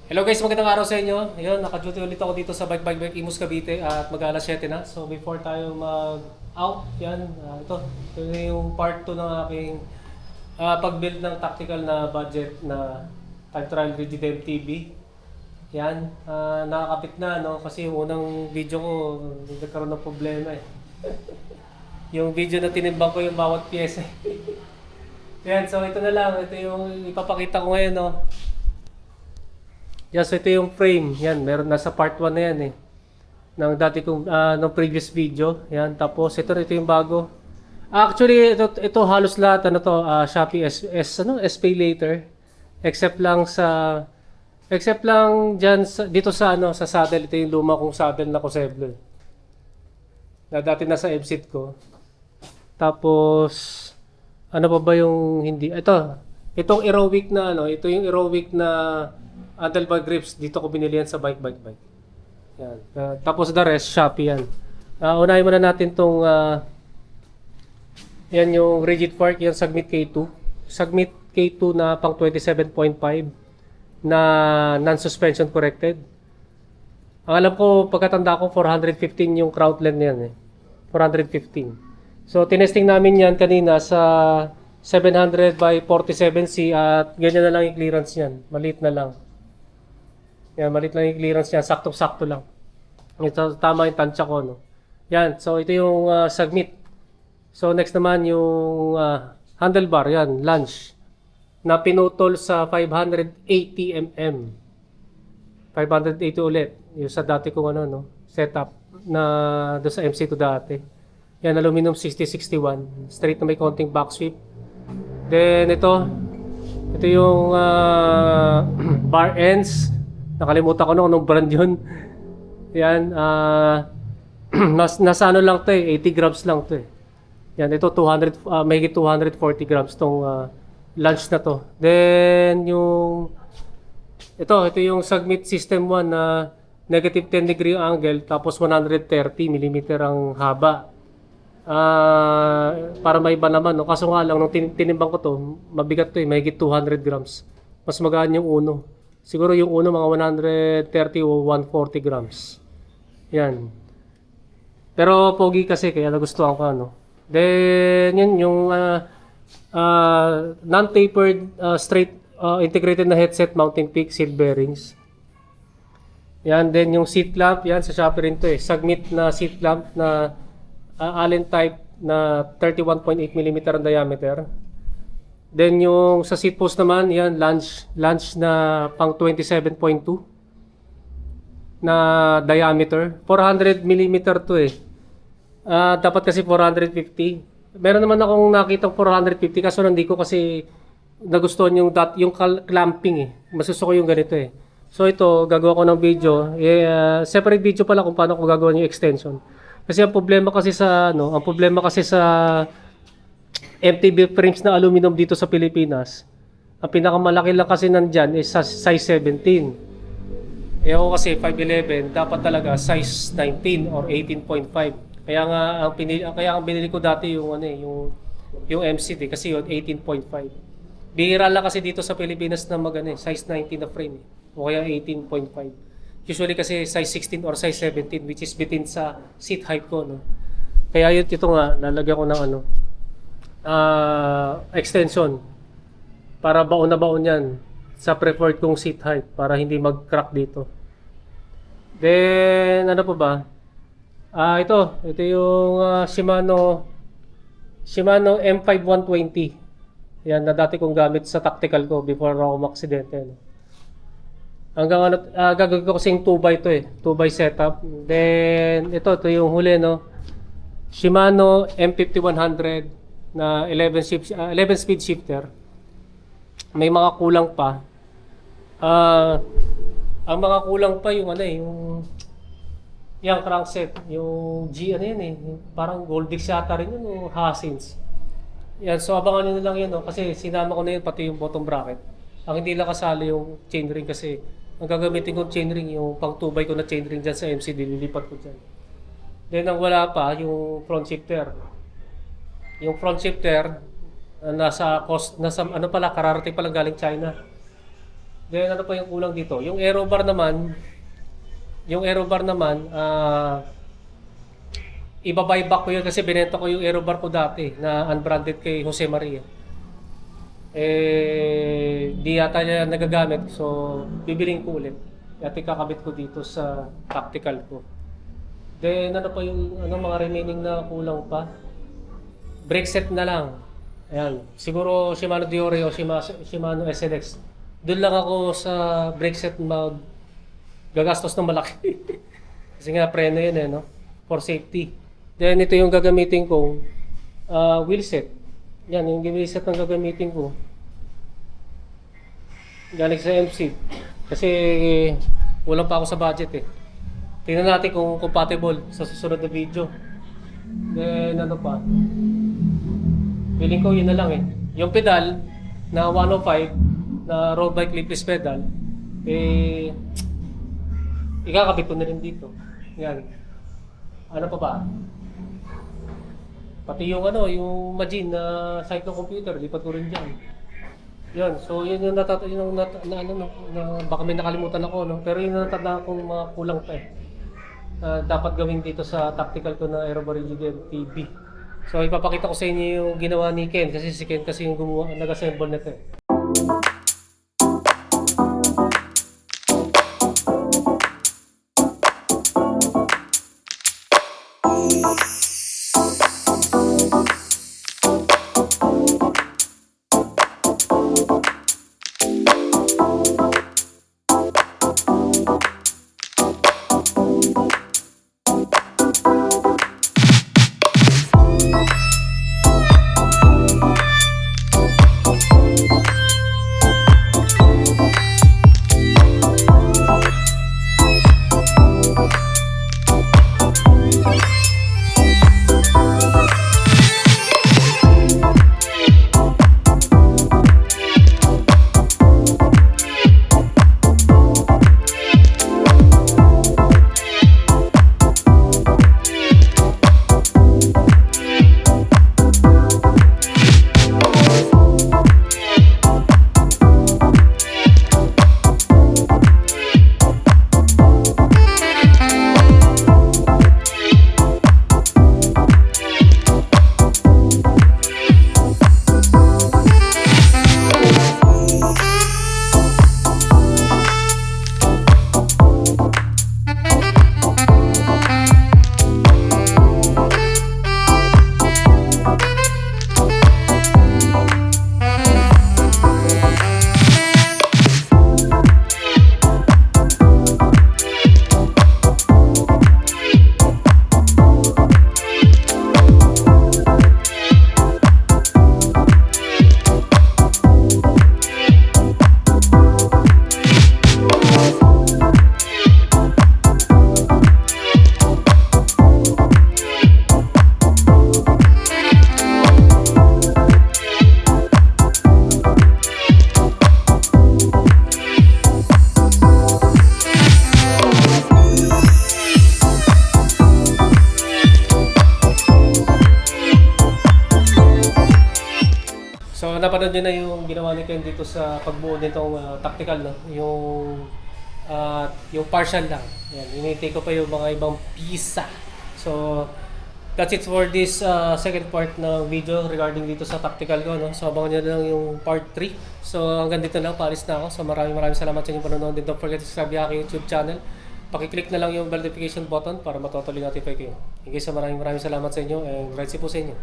Hello guys, magandang araw sa inyo. Ayun, naka-duty ulit ako dito sa Bike Imus Cavite at mag-alas 7 na. So before tayo mag-out, yan, ito yung part 2 ng aking pag-build ng tactical na budget na time trial rigid MTB. Yan, nakakapit na, no? Kasi yung unang video ko, nagkaroon ng problema eh. Yung video na tinimbang ko yung bawat pyesa. Yan, so ito na lang. Ito yung ipapakita ko ngayon, no? Yan, so ito yung frame. Yan, meron nasa part 1 na yan eh. Ng dati kong, ng previous video. Yan, tapos ito yung bago. Actually, ito halos lahat, Shopee S-Pay later. Except lang dyan, dito sa saddle. Ito yung luma kong saddle na Coseblo. Na dati nasa M-Seat ko. Tapos, ano pa ba yung hindi? Itong Aerowick na ito yung Aerowick na handlebar grips, dito ko binili yan sa bike. Yan. Tapos the rest, Shopee yan. Unahin muna natin tong yan yung rigid fork, yan Submit K2. Submit K2 na pang 27.5 na non-suspension corrected. Ang alam ko, pagkatanda ko, 415 yung crown length yan eh. 415. So, tinesting namin yan kanina sa 700 by 47C at ganyan na lang yung clearance yan. Maliit na lang. Yan, maliit lang yung clearance niya. Sakto-sakto lang. Ito, tama yung tansya ko, no? Yan. So, ito yung submit. So, next naman yung handlebar. Yan, lunge. Na pinutol sa 580 mm. 580 ulit. Yung sa dati kong setup na doon sa MC2 dati. Yan, aluminum 6061. Straight na may konting back sweep. Then, ito yung bar ends. Nakalimutan ko anong brand yun. Yan, nasa lang to eh, 80 grams lang to eh. Yan, ito mahigit 240 grams tong lunch na to. Then, ito yung Submit System 1 na negative 10 degree angle, tapos 130 mm ang haba. Para may iba naman, no? Kaso nga lang, nung tinimbang ko to, mabigat to eh, mahigit 200 grams. Mas magaan yung uno. Siguro yung uno mga 130 o 140 grams. Yan. Pero pogi kasi kaya nagustuhan ko Then yun yung non-tapered straight integrated na headset mounting peak seal bearings. Yan, then yung seat clamp, yan sa Shopee rin to eh. Submit na seat clamp na Allen type na 31.8 mm ang diameter. Then yung sa seat post naman, yan lunge na pang 27.2 na diameter. 400 mm to eh. Dapat kasi 450. Meron naman akong nakitang 450 kaso hindi ko kasi nagustuhan yung clamping eh. Masusuko yung ganito eh. So ito, gagawa ko ng video. Separate video pala kung paano ko gagawa yung extension. Kasi ang problema kasi sa MTB frames na aluminum dito sa Pilipinas, ang pinakamalaki lang kasi nandyan is sa size 17. Ako kasi 5'11", dapat talaga size 19 or 18.5. Kaya ang binili ko dati yung MCD kasi yun 18.5. Bihira lang kasi dito sa Pilipinas na size 19 na frame o kaya 18.5. Usually kasi size 16 or size 17 which is between sa seat height ko, no. Kaya ito nga lalagyan ko ng extension para baon na baon yan sa preferred kong seat height para hindi mag-crack dito. Then ano pa ba? Ito yung Shimano M5120. Yan na dati kong gamit sa tactical ko before ako maksidente. Hanggang gagawin ko kasing 2x to eh. 2x setup. Then ito yung huli Shimano M5100 na 11 speed shifter. May mga kulang pa. Ang mga kulang pa yung yung crankset, yung parang Goldix yata rin yun, yung Hasins. Yan, so abangan nyo na lang yun, kasi sinama ko na yun pati yung bottom bracket. Ang hindi lang kasali yung chainring kasi ang gagamitin ko chainring yung pang 2x ko na chainring dyan sa MCD, lilipat ko dyan. Then ang wala pa, yung front shifter. Yung front shifter, nasa kararating pa lang galing China. Then ano pa yung kulang dito? Yung aero bar naman, iba-buyback ko yun kasi binenta ko yung aero bar ko dati na unbranded kay Jose Maria. Di yata niya nagagamit, so bibiling ko ulit. At ikakabit ko dito sa tactical ko. Then ano pa yung mga remaining na kulang pa? Brake set na lang. Ayan, siguro Shimano Diore o Shimano SLX. Doon lang ako sa brake set gagastos ng malaki. Kasi nga preno yun no? For safety. Then ito yung gagamitin kong wheel set. Yan, yung wheel set ng gagamitin ko. Galing sa MC. Kasi wala pa ako sa budget eh. Tingnan natin kung compatible sa susunod na video. Then ano pa? Feeling ko yun na lang eh. Yung pedal na 105 na road bike lipless pedal, ikakabit ko na rin dito. Yan. Ano pa ba? Pati yung yung machine na cyclocomputer, lipat ko rin dyan. Yan, so yun yung baka may nakalimutan ako, no? Pero yun yung natanda akong mga kulang pa eh. Dapat gawin dito sa tactical ko na Aerobar TV. So ipapakita ko sa inyo yung ginawa ni Ken kasi si Ken kasi yung nag-assemble nito eh. So napanood nyo na yung ginawa ni Ken dito sa pagbuo nitong tactical, no? Yung partial lang. Yan, hinihintay ko pa yung mga ibang pisa. So that's it for this second part ng video regarding dito sa tactical ko, no? So abangan nyo lang yung part 3. So hanggang dito lang, paalis na ako. So maraming salamat sa inyong panonood din. Don't forget to subscribe sa aking YouTube channel. Pakiclick na lang yung bell notification button para matotally notify kayo. Thank you, so maraming salamat sa inyo and right po sa inyo.